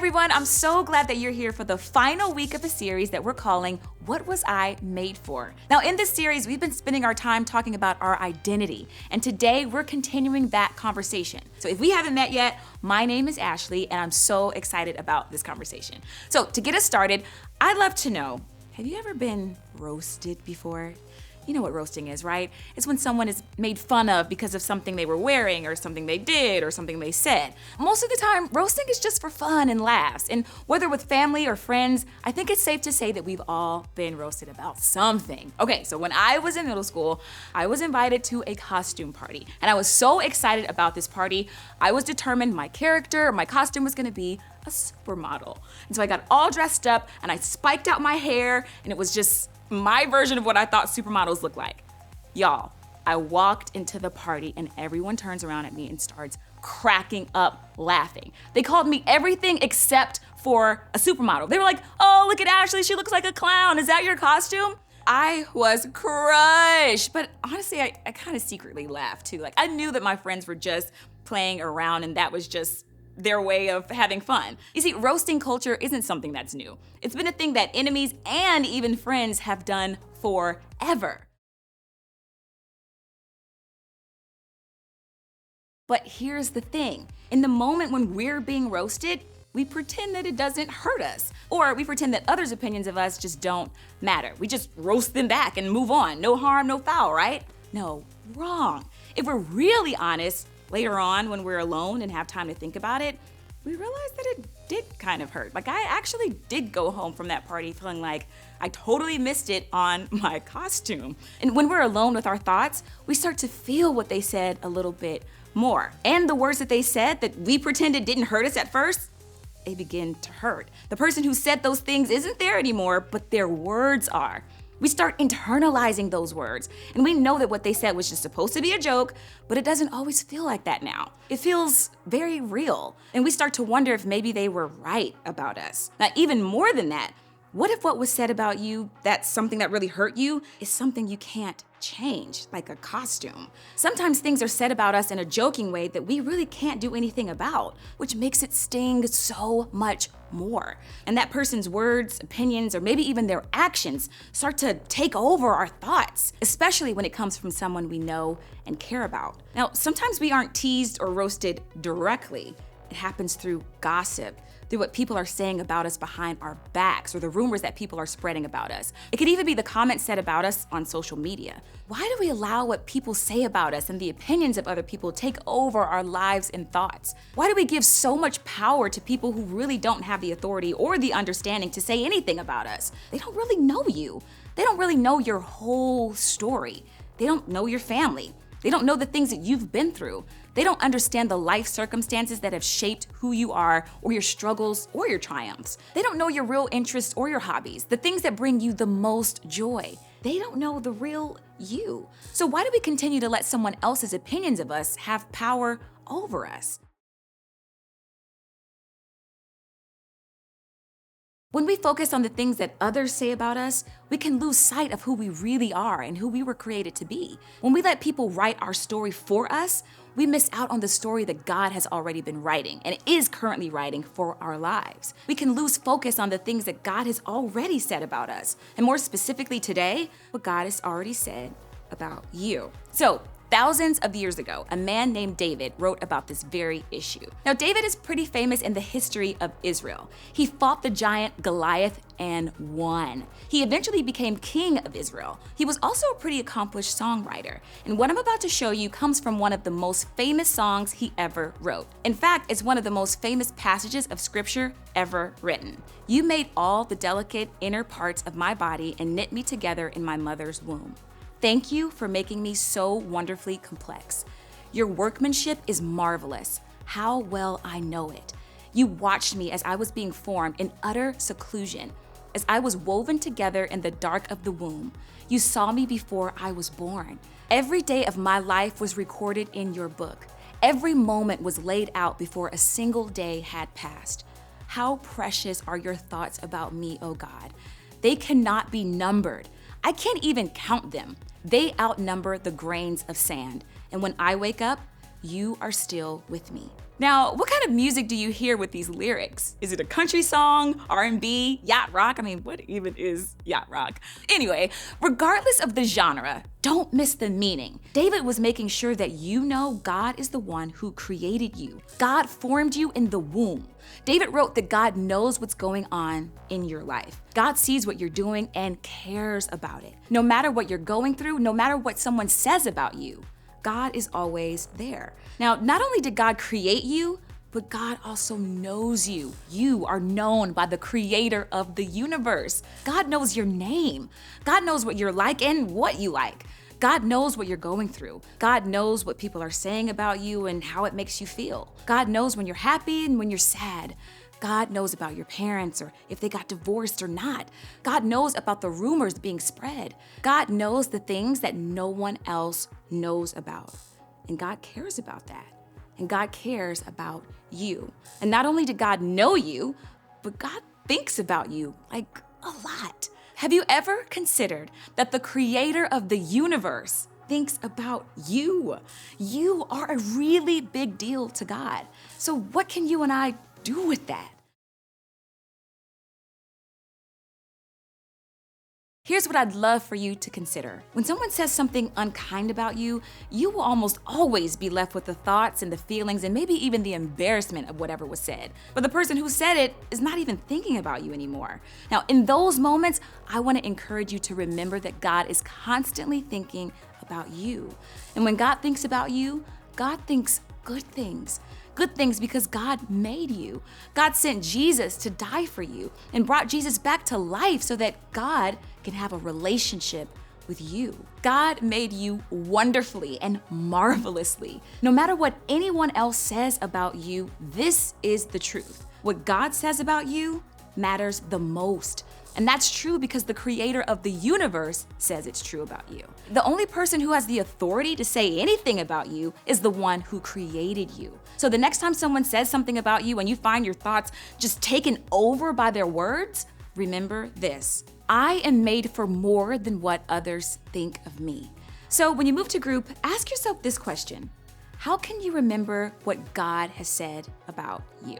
everyone, I'm so glad that you're here for the final week of a series that we're calling What Was I Made For? Now in this series, we've been spending our time talking about our identity, and today we're continuing that conversation. So if we haven't met yet, my name is Ashley, and I'm so excited about this conversation. So to get us started, I'd love to know, have you ever been roasted before? You know what roasting is, right? It's when someone is made fun of because of something they were wearing or something they did or something they said. Most of the time, roasting is just for fun and laughs. And whether with family or friends, I think it's safe to say that we've all been roasted about something. Okay, so when I was in middle school, I was invited to a costume party. And I was so excited about this party, I was determined my costume was gonna be a supermodel. And so I got all dressed up and I spiked out my hair, and it was just my version of what I thought supermodels look like. Y'all, I walked into the party and everyone turns around at me and starts cracking up laughing. They called me everything except for a supermodel. They were like, oh, look at Ashley, she looks like a clown. Is that your costume? I was crushed, but honestly, I kind of secretly laughed too. Like, I knew that my friends were just playing around and that was just their way of having fun. You see, roasting culture isn't something that's new. It's been a thing that enemies and even friends have done forever. But here's the thing. In the moment when we're being roasted, we pretend that it doesn't hurt us. Or we pretend that others' opinions of us just don't matter. We just roast them back and move on. No harm, no foul, right? No, wrong. If we're really honest, later on, when we're alone and have time to think about it, we realize that it did kind of hurt. Like, I actually did go home from that party feeling like I totally missed it on my costume. And when we're alone with our thoughts, we start to feel what they said a little bit more. And the words that they said that we pretended didn't hurt us at first, they begin to hurt. The person who said those things isn't there anymore, but their words are. We start internalizing those words, and we know that what they said was just supposed to be a joke, but it doesn't always feel like that now. It feels very real, and we start to wonder if maybe they were right about us. Now, even more than that, what if what was said about you, that's something that really hurt you, is something you can't change, like a costume? Sometimes things are said about us in a joking way that we really can't do anything about, which makes it sting so much more. And that person's words, opinions, or maybe even their actions start to take over our thoughts, especially when it comes from someone we know and care about. Now, sometimes we aren't teased or roasted directly. It happens through gossip, through what people are saying about us behind our backs, or the rumors that people are spreading about us. It could even be the comments said about us on social media. Why do we allow what people say about us and the opinions of other people take over our lives and thoughts? Why do we give so much power to people who really don't have the authority or the understanding to say anything about us? They don't really know you. They don't really know your whole story. They don't know your family. They don't know the things that you've been through. They don't understand the life circumstances that have shaped who you are, or your struggles or your triumphs. They don't know your real interests or your hobbies, the things that bring you the most joy. They don't know the real you. So why do we continue to let someone else's opinions of us have power over us? When we focus on the things that others say about us, we can lose sight of who we really are and who we were created to be. When we let people write our story for us, we miss out on the story that God has already been writing and is currently writing for our lives. We can lose focus on the things that God has already said about us, and more specifically today, what God has already said about you. So, thousands of years ago, a man named David wrote about this very issue. Now, David is pretty famous in the history of Israel. He fought the giant Goliath and won. He eventually became king of Israel. He was also a pretty accomplished songwriter. And what I'm about to show you comes from one of the most famous songs he ever wrote. In fact, it's one of the most famous passages of scripture ever written. You made all the delicate inner parts of my body and knit me together in my mother's womb. Thank you for making me so wonderfully complex. Your workmanship is marvelous. How well I know it. You watched me as I was being formed in utter seclusion, as I was woven together in the dark of the womb. You saw me before I was born. Every day of my life was recorded in your book. Every moment was laid out before a single day had passed. How precious are your thoughts about me, O God. They cannot be numbered. I can't even count them. They outnumber the grains of sand. And when I wake up, you are still with me. Now, what kind of music do you hear with these lyrics? Is it a country song, R&B, yacht rock? I mean, what even is yacht rock? Anyway, regardless of the genre, don't miss the meaning. David was making sure that you know God is the one who created you. God formed you in the womb. David wrote that God knows what's going on in your life. God sees what you're doing and cares about it. No matter what you're going through, no matter what someone says about you, God is always there. Now, not only did God create you, but God also knows you. You are known by the creator of the universe. God knows your name. God knows what you're like and what you like. God knows what you're going through. God knows what people are saying about you and how it makes you feel. God knows when you're happy and when you're sad. God knows about your parents or if they got divorced or not. God knows about the rumors being spread. God knows the things that no one else knows about. And God cares about that. And God cares about you. And not only did God know you, but God thinks about you like a lot. Have you ever considered that the creator of the universe thinks about you? You are a really big deal to God. So what can you and I do with that? Here's what I'd love for you to consider. When someone says something unkind about you, you will almost always be left with the thoughts and the feelings and maybe even the embarrassment of whatever was said. But the person who said it is not even thinking about you anymore. Now, in those moments, I want to encourage you to remember that God is constantly thinking about you. And when God thinks about you, God thinks good things. Good things because God made you. God sent Jesus to die for you and brought Jesus back to life so that God can have a relationship with you. God made you wonderfully and marvelously. No matter what anyone else says about you, this is the truth. What God says about you matters the most. And that's true because the creator of the universe says it's true about you. The only person who has the authority to say anything about you is the one who created you. So the next time someone says something about you and you find your thoughts just taken over by their words, remember this: I am made for more than what others think of me. So when you move to group, ask yourself this question: how can you remember what God has said about you?